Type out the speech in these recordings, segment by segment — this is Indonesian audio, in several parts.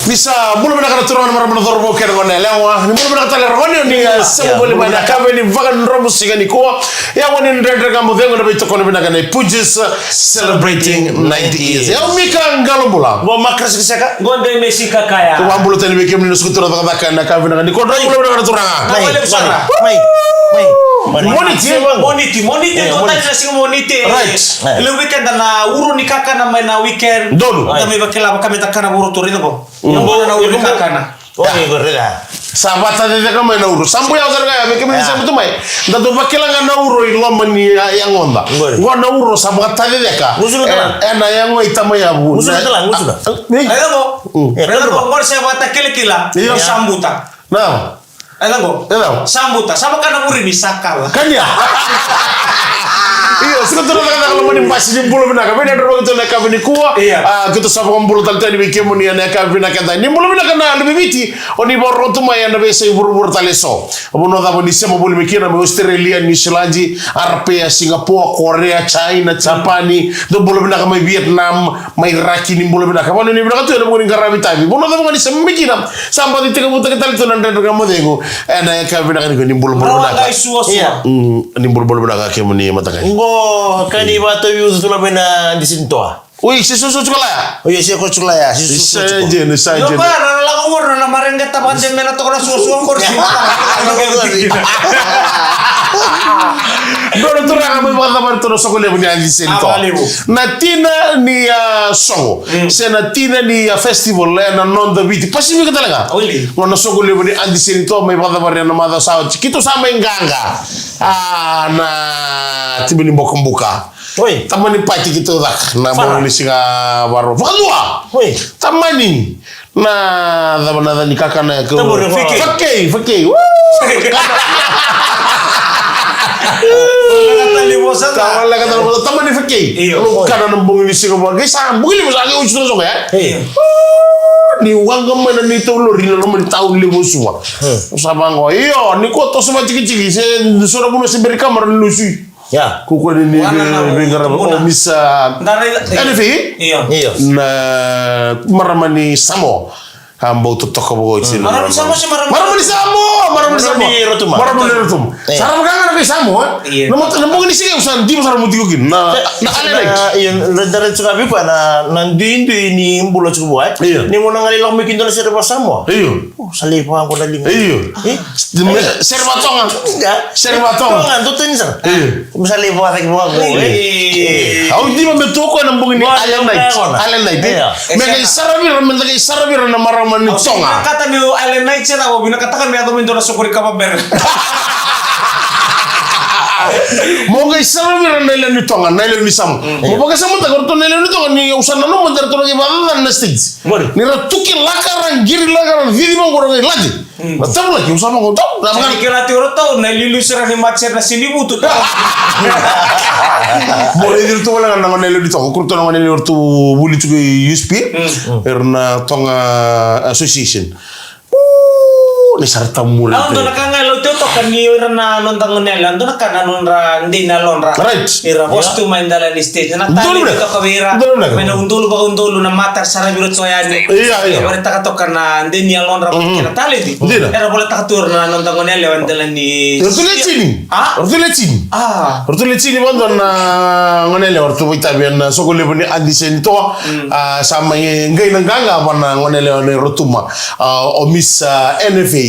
bisa belum nak turun marah benar mau kira kone lewa ni belum nak taler kone ni semua boleh mana kami ni vakan romus sih ni ko ya wani ndender kamu dengar lebih cokon benar kan Pujis celebrating 90 years ya mika ngalo bulan Gua makras kesaka. Gua de Messi kakaya. tu ambulo tani bikin ni skutura tak nak kami nak ni ko belum nak turun Moniti total sing moniti. Lu weekend na uru ni kaka na mai na weekend. Dolu. Kami bakela kami takana uru turino ko. Yang bola na uru kaka na. Oh, gorega. Sahabat tadi dia kami na uru. Sampai yang serga ya, kami sampai tu mai. Dan tu bakela na uru ilom ni yang onda. Gua na uru sahabat tadi dia ka. Ena yang ngoi tamai abu. Musuh telang. Reda mo ngor sa bata kila sambuta. Nah. Alam mo? Sambuta. Sama ka na uri ni sakal. Kanya. Iya, sekarang kalau menimpa sih bulu bina kami ada orang tu nak kami ni kuah. Kita sama bulu tali ni bikin muni nak kami nak kata. Ni bulu bina kena lebih biti. Oni baru tu mai anda biasa buru tali so. Abuno dah pun semua bulu bikin nama Australia, New Zealand, Arabia, Singapura, Korea, China, Japani. Tu bulu bina kami Vietnam, mai Iraki ni bulu bina kami ni bina tu ada muni karabi tapi. Abuno dah pun semua bikin sampai di tengah buta kita tu nanti kamu dengu. Anda kami nak ni bulu bina. Iya. Ni bulu bina kami muni mata kami. Kani bato yu tu la bena di sinto. Wih, si susu cukulah. Oh iya si aku cula ya, si susu. Saja. Yo para la ngor na marenga tapan de mena to kora susu ngor si. Dono tu orang kami bukan tapan terus aku lihat punya anjing sento. Natina ni songo, senatina ni festival na non da biti. Pasti kita lega. Ngono songo lihat punya anjing sento, mai bukan tapan yang nama sahaja. Kita sama enggak. Na tiba ni buka. Oi, tamani pati gitu dah. Na mau ni singa baru. Falua. Oi, tamani. Na da ni kakana ke. Fakei. Kalau kata lu teman di fakir, karena nembung ini sih kamu, guys, sambung ini misalnya ucap terus ya. Ni uang kemana ni tu lu rina nomor tahun lima semua. Sama ngoi, iyo, ni kau tu semua ciki-ciki, saya sudah bunuh si beri kamar lu sih. Ya, kuku ini dengar oh bisa. Ada fi? Iya. Nah, maramani samo. Hambau tutok kabo itu. Maramani samo. Rotum. Sarang kangen ke samo. Nembung ini sih usan di pasar mutigugin. Nah, iya, dari suka bipa nanti ini bulan cukup Iya. Ni mau nangali lang bikin dari serba samo. Iya. Oh, salih pa ako daling. Iya. Serbatongan. Serbatongan tuh ini sir. Iya. Salih pa ako mo. Au di membentuk ko nembung ini Allen night. Mereka sarabir na maraman ni tonga. Kata ni Allen night siya ako binakatakan may ato minto na sukuri ka pa ber. Mau gay sarabir na ilan ni tonga, na ilan ni sam. Mau pakai sam ta korto na ilan ni tonga ni usan na no mandar to lagi badan na stage. Ni ratuki lakaran giri lakaran vidi mo ko lagi lagi. Betul lagi usan mo ko tahu. Naman kila tiro tahu na lilusira ni matcher na sinibuto. Boleh dir tu wala nga nelo dito. Kurto nga nelo tu buli tu USP. Erna tonga association. Ni sarta mula. Ang to nakangalo to kan ni na nontang nela. Ang to nakananon hindi na lonra. Right. Ira host to mandala ni stage. Na tali to kawira. May undulo na matar sarabiro tsoyani. Iya. Boleh takatokan na hindi niya lonra kina tali di. Era boleh takatur na nontang nela mandala ni. Ortulecini bando na ngonele ortu vitabian sokole bani andisen to sama ngai nanganga bana ngonele ne rotuma omis NFA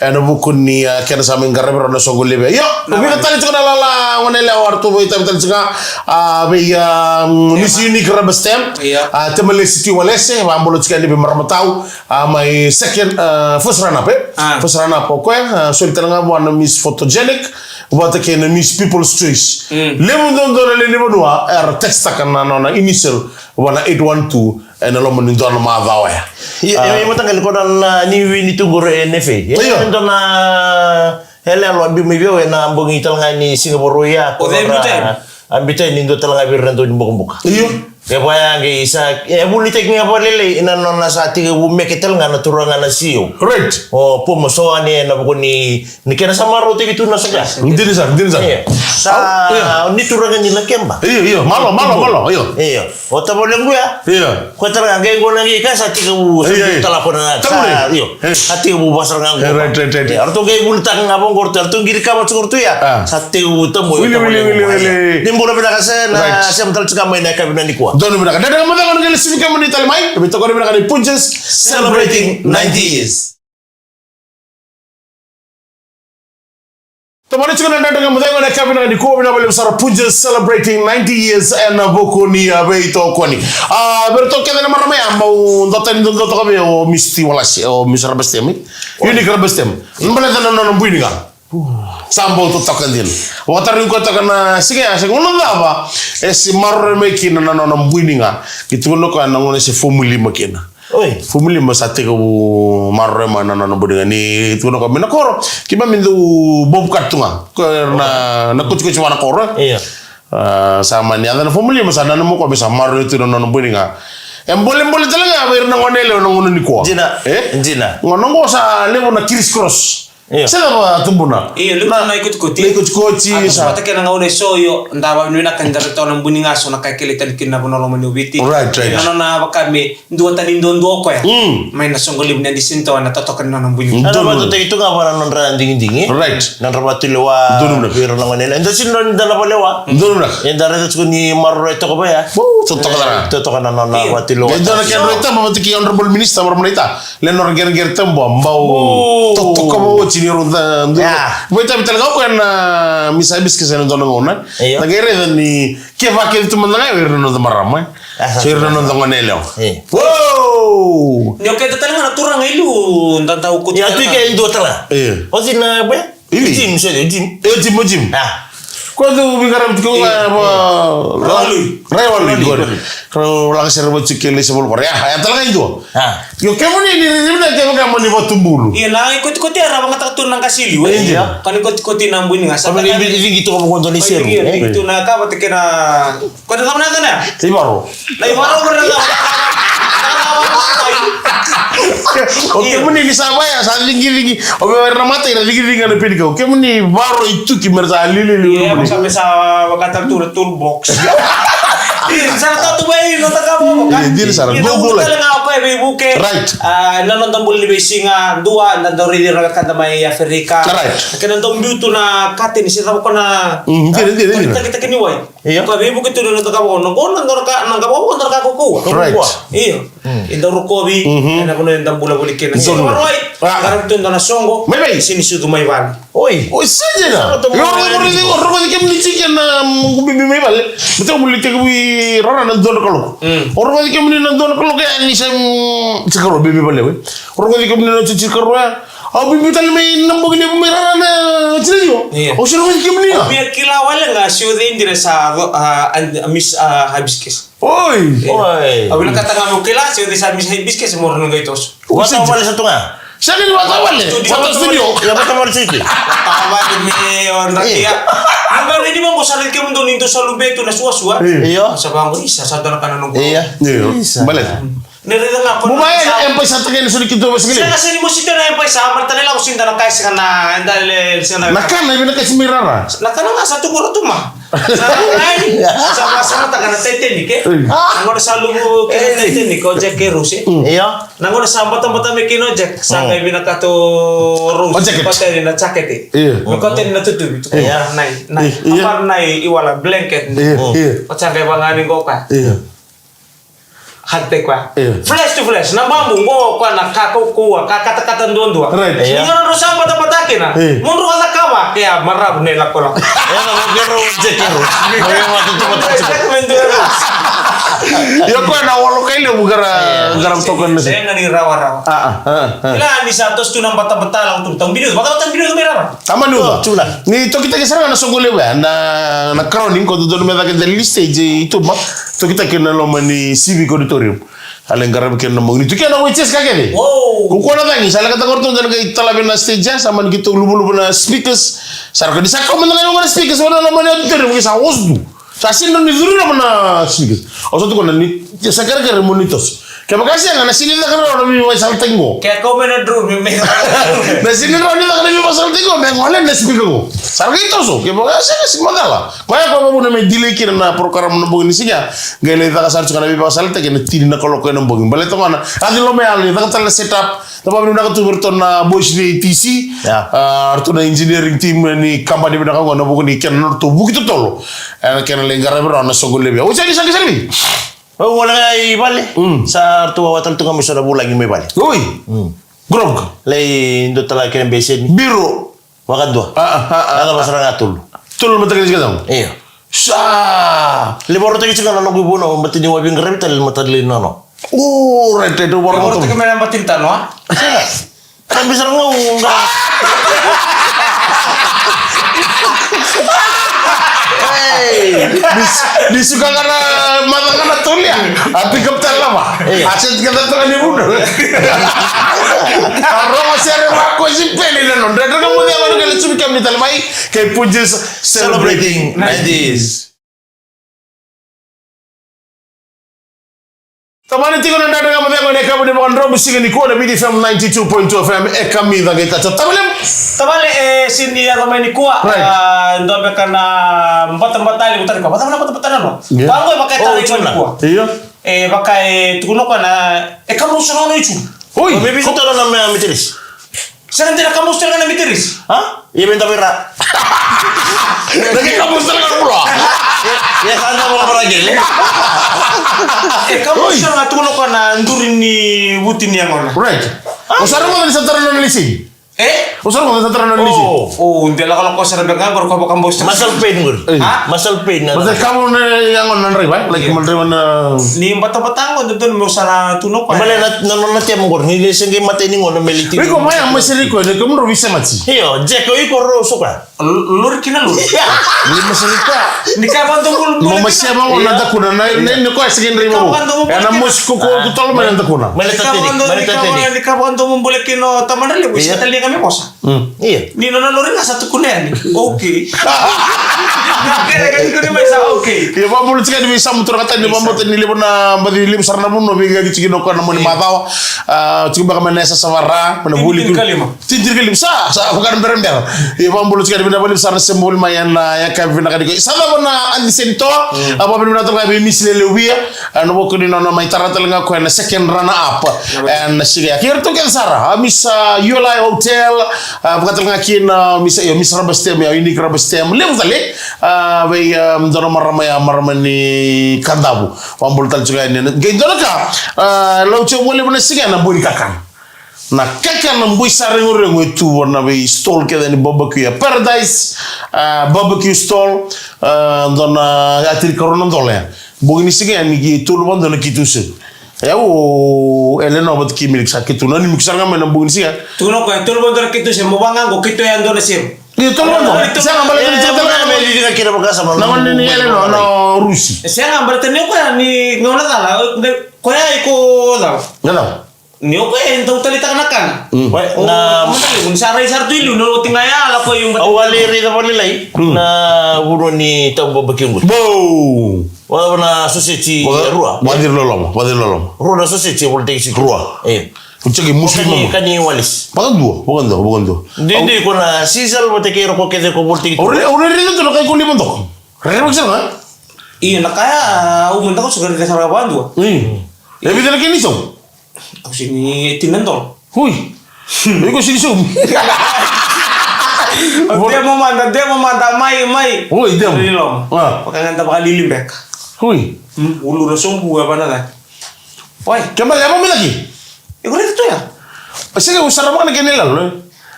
ana bukun ni kena sama ngarabe na sokole be yo bi tali tsana la ngonele ortu vitabian tali tsaka be misi ni krab stem temale city walese wa mbolo tsaka ni be marmatau my second first run up ko solitanga bwana miss photogenic wata kena miss people's choice lemu don le lemu doa text kana na initial wana 812 ena lo mun don ma dawa ya mo tangal ko dan ni wini tuguro NFA ya don na hele lo bi mi be na mbongi tal ngani Singapore ya ko ambita ni do tal ngabi rento buka iyo Kaya isa buli teknik apa lele ina nona sa 3,000 meketel ngana turangan na siyo. Right. Oh, pumoso ani na buko ni kena sama roti gitu na saga. Hindi sa. Sa ni turangan nila kemba. Iyo, malo, iyo. Iya. O tabo lang kuya. Iya. Ko tara ngay ko nang ika sa 3,000 telepon na sa iyo. Sa 3,000 basar ngang. Right. Arto gay bultang ngabong korto arto giri ka matsukurto ya. Sa 3,000 tamo. Wili. Nimbola binakasa na siyam tal tsaka may na kabina ni kuwa. Dono binaka. Dada mo na ngel sibika mo ni Talmay. Bito ko binaka ni Punches Celebrating 90 years. Tomani chika na dada mo na kabina ni ko bina bale sara Punches celebrating 90 years and boko ni abeito kwani. Berto kena na marame ambau ndotan ndoto ka be o misti wala si o misra bestem. Yuni kra bestem. Mbale tan non buini ga. Sambo to takandil. Watarin ko takana sige ase ngono daba. Esi marre meki na non buini ga. Gitu no ka na ngone se formuli makina. Oi, Formuli masate ko marre mana non buini ga ni itu no ka mena koro. Kiba mindu bob katunga. Na kucu wana koro. iya. Sama ni ada formuli masana mo ko bisa marre itu non buini ga. Boleh talaga ber na ngone le ngono ni ko. Jina. Ngono ngo sa levo na criss cross. Iya. Sila ba tumbuna? Iya, lu na ikut-ikuti. Ikut-ikuti sa. Sa kena ngone soyo ndawa nuna kan darto ng buning aso na kakilitan kin na bonolo manubiti. Right. Ano na kami duwa tanin dondo ko ya. May nasonggolib na disinto na totokan na ng buning. Ano ba ito nga para non dingin-dingin? Right. Nan rabati lewa. Doon na. Pero lang nila. Ito sinon dalawa lewa. Doon na. Yan dara ko ni Marro ito ko ba ya? Tutok na. Tutok na non rabati lewa. Ito na kaya rita mamati ki honorable minister marmalita. Lenor ger tembo ambau. Tutok ka mo chini ronda. Buita talaga ko na misabis kasi nang doon ngona. Nagere ni kifa kaya tumanda nga no marama. So no ngonelo. Wow! Nyo kaya talaga naturang ilu ndantaw ko. Ya tu kaya indo tala. O sin na ba? Jim siya jim. Jim. Quando bigaram ko Rawali. Kalau lang sa robot sikili sa bulkor. Ya talaga ito. Yo kemo ni kemo ni botumbulu. Iya na ikut-ikuti ara mga taktur ng kasili. Iya. Kan ikut-ikuti ng buning asa. Kami ini gitu kamu kontrol isir. Itu na ka pati kena. Kuno ka na kana. Ibaro. Lai maro mo na. Oke muni ni sama ya sa lingi obe warna mata ina lingi ngana pedika oke muni baro itu kimerza lili iya sampai sa wakata toolbox sana tahu bayi nota kamu kan dia sana Google lang ako buke right nanontong buli besinga dua nandori di ragat kanta may Afrika right kanantong beauty na katin sita ko na kita kini wai iya ko buke tu nota kamu nandor ka ko right iya indor ko bi na kuno ndam bula bulikin right karang tu na songo sini sudu may bali oi saja na yo ro di kem ni chicken na bibi may bali betul buli te bi rara na don kalo ro di kem ni na don kalo kaya ni sem cikaro bibi bali we ro di kem ni na cikaro ya bibi tal may nambo ni may rara na chiriyo o sino di kem ni biar kilawala nga syude indira sa miss hibiscus oi abila kata nga mo kila syude sa miss hibiscus mo rin nga itos wata wala sa tunga. Siya din wata wala. Wata studio. Ya wata wala sa ito. Tawa ni on rakia. Hanggang hindi mo salit ka mo doon into sa lubeto na suwa-suwa. Iya. Sa bangko isa sa dala ka na nung. Iya. Balik. Nirida nga po. Bumaya empay sa takin sa likito mas gili. Sa kasi ni mo sito na empay sa marta nila ko sinda na kaysa ka na dahil sina. Nakan na ibig kasi mirara. Nakano nga sa tuguro tuma. Sa mata ka na tetenik eh. Nangono sa lubo kaya tetenik o Jack Rose. Iya. Nangono sa bata-bata may kino Jack sa kay binakato Rose. Patay na jacket eh. Magkotin na tutubi. Iya. Nay. Apar nay iwala blanket. Iya. Patsa kay banganin ko ka. Iya. Hante kwa. Flash to flash. Namambu mo kwa nakakukuha. Kakata-katan doon-doon. Right. Ngayon ro sa bata-bata na. Munro ka kawa. Kaya marab nila ko lang. Ya na mo Jack Rose. Ya ko na walo kay lo garam token na. Saya ngani rawa-rawa. Ila ni sa tos tunang bata-bata lang tutang video. Baka tutang video merah. Tama no. Chula. Ni to kita kesana na songole ba na crowning ko do me da del stage itu ma. To kita kena lo mani civic auditorium. Aleng garam kena mo ni to kena witches ka kene. Wow. Ku ko na tangi sala kata korto dan kay talabi na stage sama gitu lubu-lubu na speakers. Sar ka disaka man nga yung speakers wala naman auditorium kay sa osdu. Sasi non nizuri na mana sigis. Oso tu kona ni sakar kare monitos. Kaya makasi nga na sini na kana na mi masal tengo. Kaya kau mana dulu memang. Na sini na ni na mi masal tengo me ngole na spigo. Sarga ito so. Kaya makasi nga simagala. Kaya ko mo na me delay kina na program na bugin sinya. Gele ta kasar chukana mi masal te kena tini na kolo ko na bugin. Bale to mana. Adi lo me ali ta tal setup. Tapa mi na ka tu berton na boys di TC. Artu na engineering team ni company bi na ka na bugin ken no to bugi to tolo. Kena lenggara bro na sogole bi. O sagi sagi. Oh, wala kay bale. Sa tuwa watal tunga mi sa bulan yung may bale. Uy. Grog. Lay ndo tala kaya besen. Biro. Wakat dua. Ano ba sa ngatul? Tul matagal ka daw. Iyo. Sa. Liboro tayo siya na nagubuno, batin yung wabing garami tal matadlin na no. Oh, right itu Baru baru tu tu. kemana batin tanah? Kan bisa ngomong. Disuka karena mata karena tulia. Tapi kapten lama. Aset kita tu kan ibu. Kalau masih ada waktu sih peli dan non. Dan kamu dia baru kali cumi kami talmai kayak pujas Celebrating 90s. Tamani tiko na ndada kama vyango neka bude mwandro musiki ni kuona BD FM 92.2 FM eka mitha gaita cha tabalem. Tabale sini ya kama ni kuwa ndo bekana mbata-mbata utari kwa mbata-mbata no. Bango makata ni kuwa. Iyo. Bakai tukuno kwa na kama usana no ichu. Oi, Maybe ito na mitiris. Sana tidak kamu usana na mitiris. Ha? Iya benta pera. lagi kamu setengah pula. Ya sana mo para gele. Kamu usana tukuno kwa na nduri ni buti ni angona. Right. Usara mo dari santara na nalisi. Usara mo dari santara na nalisi. Oh, ndela kalau kau sana bengang baru kau bakal bos. Muscle pain gur. Ha? Muscle pain. Masa kamu na yang on nanri ba? Like mandri mana. Ni mbata-mbata ngo dun mo sana tuno kwa. Male na tiam gur ni senge mate ni ngono meliti. Riko maya masiri ko ne kamu rovisa mati. Iyo, jeko iko ro suka. Lur kina lur. Ni masalita. Ni kapan tu bul. Mo masya mo na dakuna na ne ko asgin rimo. Ya na musko ko tol man dakuna. Male tateni. Ni kapan tu boleh kino taman rele wis tali kami posa. Iya. Ni nona lori na satu kunen. Oke. Kaya kan kuni mai sa oke. Ya ba bulu tsika di bisa mutur kata ni bambo ni libo na badi lim sarna bunno bi ga tsiki no ko na moni matawa. Tsiki ba kamane sa sawara mana buli ku. Tinjir kalim sa bukan berembel. Ya ba bulu tsika di bina bali sarna sembol mayan ya ka bina kadi ko. Sala bona andi sento apa bina to ka bi misle lewia no bokko ni no mai taratal nga ko na second run up. En siga kir to ken sara misa Yola Hotel bukatal nga kin misa yo misra bastem ya ini kra bastem lem tale bay dono maramani kandabu wambul tal juga ini gay dono ka law che wole bana siga na buri kakan na kakan na mbuy sare ngore ngoy tu wona bay stall ke dani barbecue ya paradise barbecue stall dona atir corona dole bugini siga ni gi tu lo dona kituse ya o elena bat ki milik sakit tu nani miksar ngam na bugini siga Tuno ko tu lo dona kituse mo bangang ko kito yan dona sim. Itu loh, saya ngambil dari cerita Kami juga kira bekas sama. Namun ini elena no Rusi. Saya ngambil tene ko ni ngona tala ko ya iko daw. Nggak tahu. Ni ko ento talita kanakan. Na Kung saray sarto ilu no tingaya ala ko yung awali rita pa nila na buro ni tabo bakyong gur. Bow. Wala na society rua. Wadir lolom. Rua na society wala tayo si Rua. Ucagi Kani muslim. kani walis. Bukan dua. Hindi ko na sisal mo kero ko kede ko bulti. Orang itu tuh kayak kulit bentuk. Keren banget kan? Iya nakaya umunta ko sugar ka sa bandu. Lebih dari ini so. Ako sini tinantol. Hui. Ini kok sini so. Dia mau manda mai. Hui, dia. Lilom. Pakanganta baka lilimbek. Hui. Ulo na sumbu apa na. Woi, Kembali apa lagi? iko dito ya. Sige, usara mo ka na kinilal.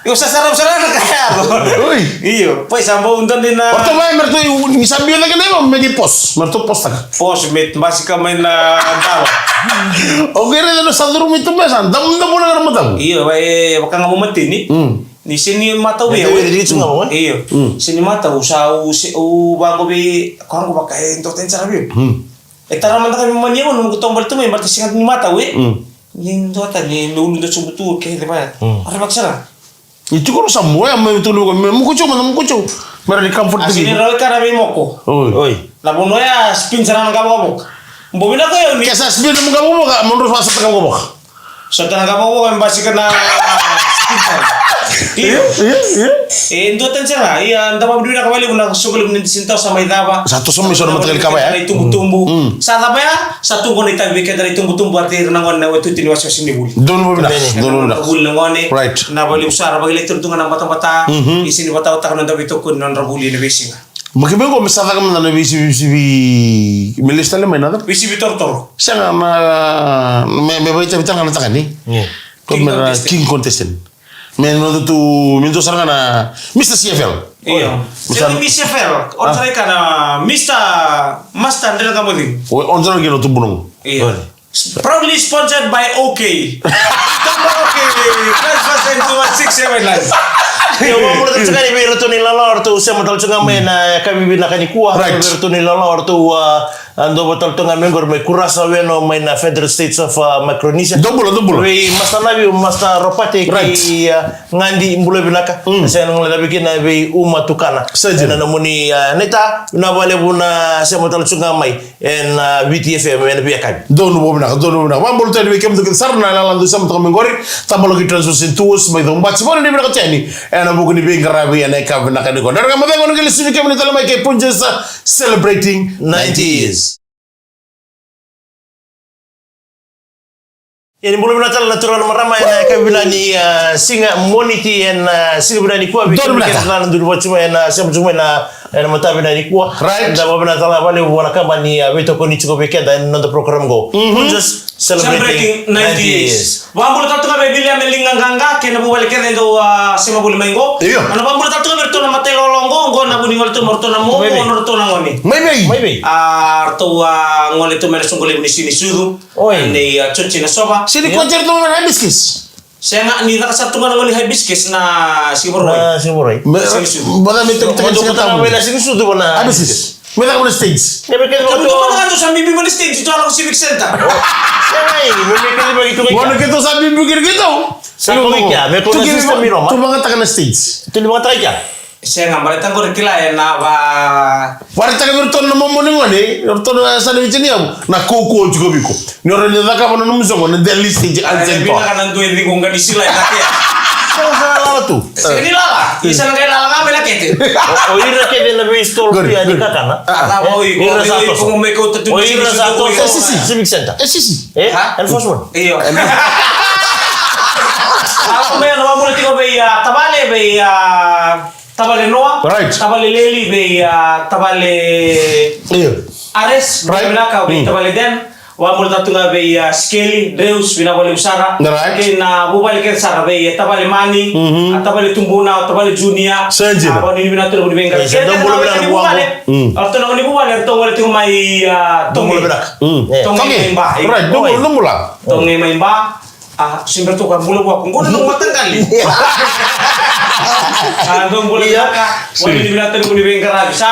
Yung sasarap-sarap na kaya ako. Uy. Iyo. Pues, sambo undan din na... Orto ba, merto, isabi yun lagi na yun, may post. Merto post ka. Pos, met, basi kamay na dawa. Okay rin, sa duro mo ito ba, saan? Damda mo na naman daw. Iyo, baka nga mumati ni. Ni sini mata wi. Iyo. Sini mata sa bago bi kung ko baka ento ten sarabi. Tara man kami manya mo nung gutong balto may martisingan ni mata wi. Yung dota ni lulu do sumutu ke di ba? Ara baksara. Itu ko sa mo, may tulog ko, mo kucho. Mara di comfort Asini begitu. rawi karabi moko. Oi. Na bono ya spin sarana ka bobok. Mbobina ko yun. Kesa spin mo gabo ka menurut masa tengah gabo. Sa tanang ka bobok ang basi ka na spin sarana. Iyo. Doten sila. Iya, anda pa biduna kabali una sugol ni sintaw sa may daba. Satu semua iso matagal ka ba ya? Tumbu-tumbu. Sa daba ya, sa tunggu ni tabi ka dari tumbu-tumbu arti nang na wetu tini wasyo sinibuli. Don mo bina. Don mo bina. Bul ngone. Right. Na bali usara bagi lektur tungan ang bata-bata. Isini bata utak nang dabi to kun non rabuli ni besinga. Magkibig ko misata ka man na bisi milis tala may nada. Bisi bitor-tor. Siya nga may baita bitan nga natakan ni. Kung may king contestant. May no tu minto sarang na Mr. CFL. Iya. Jadi Mr. Fel, orang saya kana Mr. Master dengan kamu ni. On sarang gino tu bunong. Iya. Proudly sponsored by OK. Tambah OK. Transfer into 167 Yo mo mula tsaka ni Berto ni Lalor tu sa matal tsaka may na kami binakani kuha Berto ni Lalor tu ando botal tu ngamen gor may kurasa weno may na Federal States of Micronesia. Double. We masta nabi masta ropate ki ngandi imbule binaka. Sa nang labi kina be umatukana. Na namuni neta na bale buna sa matal tsaka may en VTFM en biakai. Don mo bina. Mambol tadi wekem tu sarna la landu sam tu mengori tambalo ki transfer tuos may dong batsi mo ni bina ka tani. Ana buku ni bing karabi ana ka bina ka ni ko. Daga mabengo ni kili sini kemni tala mai ke punjes celebrating 90s. Yani bulu natal natural marama na kabila ni singa moniti en singa bila ni kwa bi kana ndu bochuma en sem chuma na en matabi na ni kwa nda babana tala bale wana kama ni weto ko ni chiko bekenda en ndo program go just celebrating 90 years Bambul tatu ka bebili amelinga nganga kena bu balik kena ndo sema bulu mengo ana bambul tatu ka berto na matelo longo ngo na buni ngol tu morto na mo morto na ngoni Maybe. Arto ngol itu mere sungole ni sini sudu ni cuci na soba Sini konser tu mana biskis. saya nggak ni nakasatungan ngoli hibiscus na siguro Simurai Bada minta kita Untuk tahu wala sing sudu bona Biskis. Meta ko stage. Ya bekel Kung ko mana kan sa bibi mo ni stage ito ako civic center. Sai, bekel begitu Wala kita sabi bigir gitu. Sa komikya, me ko system mi Roma. Tu mga taka na stage. Tu mga tayo Saya nggak balik tanggur kila ya na ba. Wala taka berton na mamoni ngone, berton sa ni chini am. Na koko juga biko. Ni ora ni taka mo na musongo na the stage al Saya cento. bilang kan nanti ini kung nggak disila ya kaya. Sa tu. Ini lala, isa na kaya lala nga may nakete. O ira ke na be store ya di kakana. Oi, kung may ko tatu. O ira sa to civic center. Sisi. Enforcement. Iyo. Ako may ano mo tiko be tabale be tabale Noah, tabale Leli be tabale Ares, Belaka be tabale Den. Wa mo tatu nga be Skelly, Deus binabali usara. Kina bubali ken sara be tabale Mani, tabale Tumbuna, tabale Junia. Aba ni binatu ni benga. Dong bulu bilang buang. Alto na ni bubali to wala tingo may Dong bulu bilang. Tongi. Right, dong bula. Tongi may ba? Siyempre to kan bulu buang. Kung nung matanggal. Dong bulu bilang ka. Wala ni binatu ni benga sa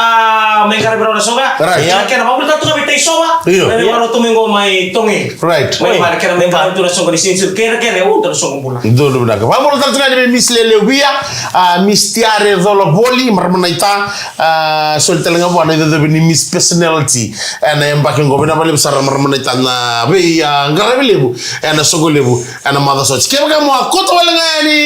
may karibra na soga. Ya kena mabul tatu ka bitay soga. Dari maro tumingo may tongi. Right. May mara kena may karibra na soga ni sinsil kera to soga bula. Dulu benar. Vamos a tratar de Miss Lelewia, Miss Tiare Zolo Boli, marmanaita, solta lenga buana itu ni Miss Personality. Ana yang pakai ngobina balik besar marmanaita na be ngara belebu, ana sogo lebu, ana mother soch. Kaya kamu aku tu lenga ni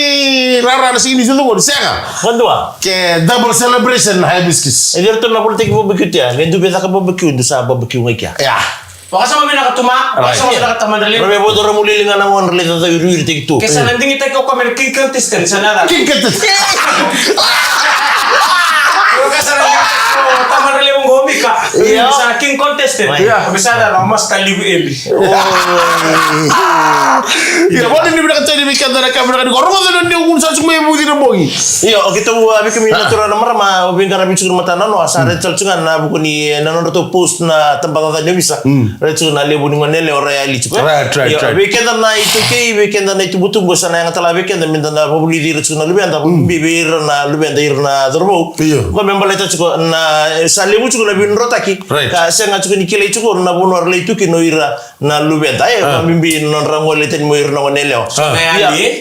rara nasi ini dulu saya. Bandua. Ke double celebration hibiscus. Edir to na politik barbecue ya. Gendu beta ka barbecue ndu sa barbecue ngaya. Ya. Baka sa mga nakatuma, baka sa mga nakatamadali. Pero bodo ra mulilingan ang one relate sa yuri tik tu. Kesa nanding itay ko kami king contestant sa nada. King ketet. Pero kesa nanding ko tamadali mong hobi ka. Sa king contestant. Bisa na mas kalibu eli. Ya, boleh ni bila kata ni bikin dari kamera ni. Orang mana ni unsa cuma ibu di rembogi. Iyo, kita abi kami natural na marama, ubing karabi chukur mata nano, asa retal chungan na buku ni nano to post na tempat tata bisa. Retal na lebu ni ngonele ora ali chukur. Right. Weekend na itu ke, weekend na itu butuh bosan yang tala weekend minta na publi di retal na lebih anda bibir na lebih anda irna dorbo. Ko membala itu chukur na sa lebu chukur lebih rotaki Right. ka senga chukuni kile chuko na bono rle tuki no ira na lubenta mimbi non rangole ten mo ira no neleo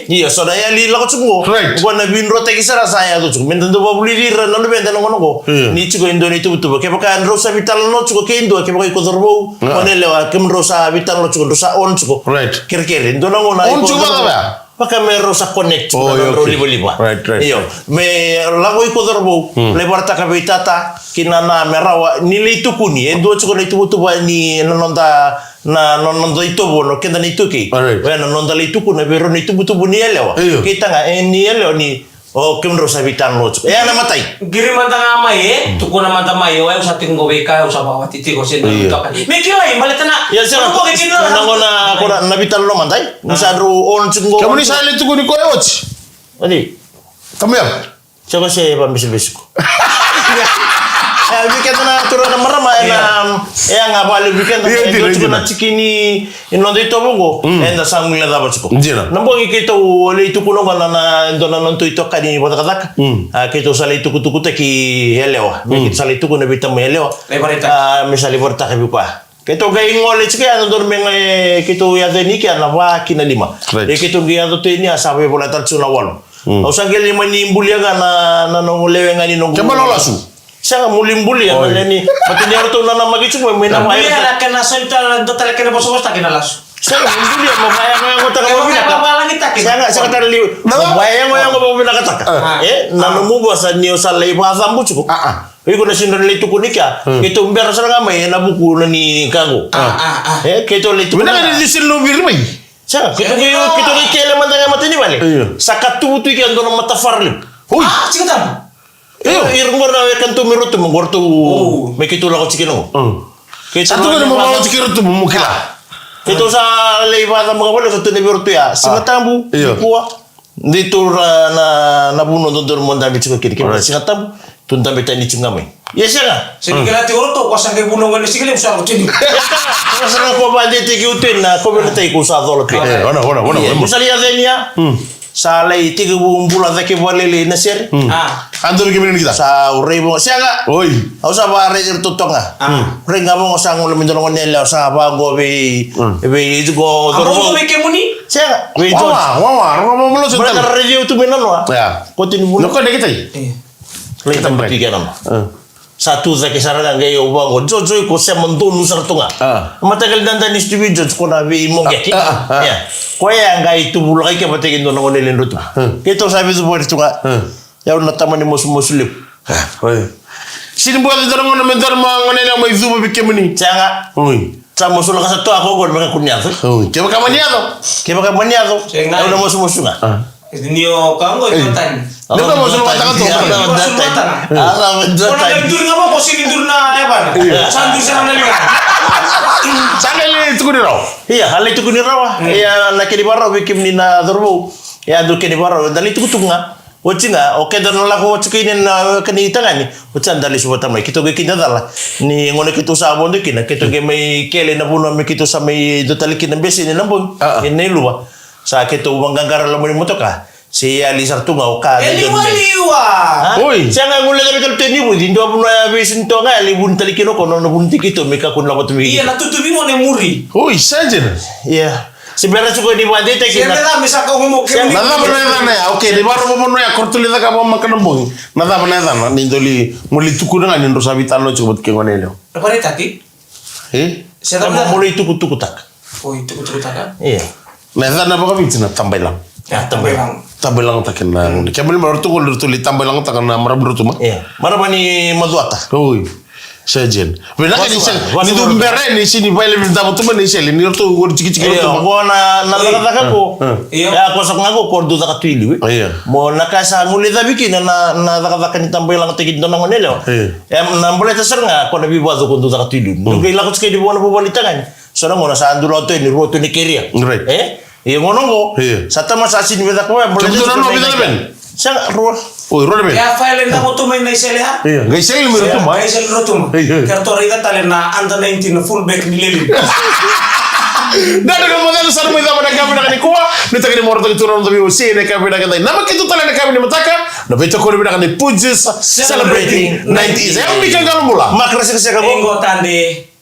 iya so na yali la chungo Right. bona bin rotaki sara saya to chuko mendo babuli ira na lubenta no ngono ni chuko indoni tu ke baka rosa vital no chuko ke indo ke baka ko dorbo oneleo ke rosa vital no chuko rosa on chuko Right. kerkere ndona ngona On chuko ba? Paka me rosa connect Oh, na okay. liba. Right. Iyo, me lago iko dorbo le barta ka beitata kinana merawa ni le tukuni endo chuko le tubu ni nonda na nonda itobo no kenda ni tuki. Alright. Wena nonda le tukuna bero ni tubu ni elewa. Iyo. Kita nga ni elewa ni kim rosa vitan lo chuko. Ya na matai. Giri mantang amai tukuna mantang mai o sa tinggo beka o sa bawa titi ko sen to kan. Me kyo ai maletana. Ya sira ko ke kino. na kora na vitan lo mantai. Misadro on chuko. Kamu ni sale tu kuni koe watch. Ani. Kamu ya? Coba saya pambis-bisku. Weekend na turun na marama na nga bali weekend na ito na chikini inondo ito bongo enda sangula da bachko. Njira. Nambo ikito ole ito kuno na ndo na nonto ito kani boda kadaka. Kito sale ito kutukute ki helewa. Kito sale ito kuno bita mo helewa. Misali porta ka bikwa. Kito gay ngole chike ano dormeng kito ya deni ki ana wa kina lima. Kito gaya do teni asabe bola tatsuna walo. Usangeli mani imbuliaga na nongolewe ngani nongo. Kemana lasu? Siya mulimbuli ya nani matindi arto na magichu mo mina Maya la kana solta do tala kana boso bosta kana lasu. siya mulimbuli ya mabaya mo yang utang mo binaka siya ka tali mabaya mo yang mo binaka taka nanumubo sa niyo sa leiba zambu chuko iko na sinro le tukunika kito mbera sa nga may na buku na ni kango kito le tukunika Bina ka ni silo birmay. siya kito kele mandanga matini bale sakatu tu ikan do mata farlim Uy. Cikatam. Irungor na kanto miruto mo gorto may kitula ko chikino. Satu ka ni mabawa sikiro tu mumukila. Ito sa leibata mga wala sa tunibiruto ya. Singatambu kuwa. Dito na nabuno doon mo dami chiko kiri. Kaya singatambu tundami tayo ni chungami. Yes nga. Sige kala ti oro to ko sang kay bunong ni sige sa ko chini. Kasi ko ba dito kiutin na ko bela tayo ko sa dolo pe. Wana. Misali ya denya. Sa lay tiga bumbula da ke bolele na sir. Ando bigyan mo kita. Sa urebo siya nga. Oy. Ako sa ba rin tutonga. Ring nga mo sa ngul mindoro nila sa ba go be itu go Amo ko ke muni. siya nga. We Wawa. Roma mo lo sa Bro tal. ka radio tu benan wa. Ya. Kotin bulo. Loko na kita. Lay tambah tiga nama. Satu zaki sarang gay ubang go jojo ko sa mundo nusar tunga. Matagal danda ni Stevie Jones ko na bi mo gaki. Ya. Ko ya nga itu bulo kay kapatigin do ng nilin ruto. Kito sabi sa buwan tunga. Ya na taman ni musulip. Oy. Sini buat itu orang mentor mga nila may zuba bigyan mo ni. Siya nga. Oy. Sa musul ka sa to ako go mga kunyado. Oy. Kaya ka maniado. Kaya ka manyado. Siya nga. Ano mo sumusunga. Niyo kango ito tan. Di ba mo sila matakan to? Kung nagdur nga mo ko sinidur na eban. Sandur sa nalingan. Saka ini itu ko raw. Iya, hal itu kuni rawa. Iya, nakini baraw bikim ni na dorbo. Ya dur kini baraw. Dali itu kutunga. Wachinga, oke dan lako wachukinin na kanita ngani. Wachan dali subata mai. Kito ge kinda dala. Ni ngone kito sa abon de kina. Kito ge mai kele na buno mai kito sa mai dotali kina besi ni nambon. Ini luwa. Sa kito manggangara lo mo motoka. Si Alisar tunga oka. Liwa. Oy. Siya nga ngula kami kalite ni Budi. Hindi ako na besin to nga. Libun tali kino ko. Nung nabunti kito. May kakun lang ko tumigil. Iya natutubi mo ni muri. Oy, sajen. Iya. Sebenarnya suka di Bandi tak Siya kina. na misa ko mo ke muni. Nada benar na. Oke, di baru mo ya kortuli da ka mo makanambong. Nada benar na. Nindoli muli tukuna nga nindo sabi talo chubot ke ngonelo. Pare taki. Siya Sama na mulai tuku-tuku tak. Oh itu taka. Iya. Nada na ba kami tina tambay lang. Ya tambay lang. Tambay lang takin na. Kaya mo marto ko tuli tambay lang takan na marabro tuma. Iya. Mana ni maduata. Oy. Sajen. Bena kan Wasuka. ni ni do mbere ni sini baile mi dabo tuma ni sele ni to wor chiki chiki Iya. tuma. Mo na nakataka ko. Iya. Ya ako sa ngago kordo ta katwili. Iya. Mo nakasa nguli da bikin na nakataka ni tambay lang tigid do nang nelo. Ya nambole ta sernga ko na bibazo ko do ta katwili. Dugay la ko skedi bona bubalita kan. So na mo na sa andulo to ni roto ni keria. Right. Iya ngono go. Sa tama sa sin beda ko boleh. Kebetulan mo bida ben. Sa ro. Oy, rode ben. Ya file na mo tumay na isele ha. Iya, gai sele mi tuma. Ay isele rotum. Karto riga tale na anda 19 full back ni leli. Dada ka modelo sa mo ida mana kami na kuwa. Ni tagani mo ro tagi turon tabi usi ne kami na kantai. Nama kitu tale na kami ni mataka. no beto ko bina kan Pujus celebrating 90s. Yang bikin kalau mula. Makrasi kasi ka mo. Ingo tande.